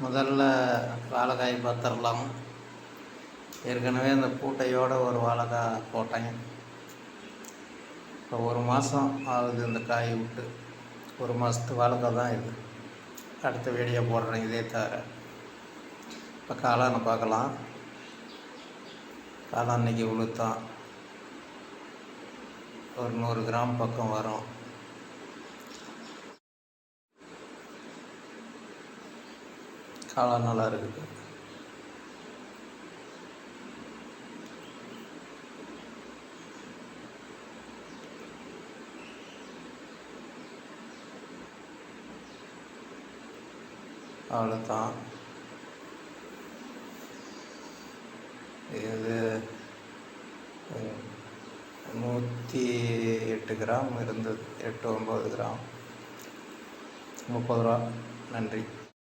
முதல்ல வாழைக்காய் பார்த்துடலாம். ஏற்கனவே இந்த பூட்டையோடு ஒரு வாழைக்காய் போட்டேன். இப்போ 1 மாதம் ஆகுது இந்த காய் விட்டு. 1 மாதத்து வாழைக்காய் தான் இது. அடுத்த வீடியோ போடுறேன் இதே தவிர. இப்போ காளானை பார்க்கலாம். காளான் இன்றைக்கி உளுத்தான் ஒரு 100 கிராம் பக்கம் வரும். காளான் நல்லா இருக்குது. அவ்வளோதான். இது 108 கிராம் இருந்தது. 8-9 கிராம் 30 ரூபா. நன்றி.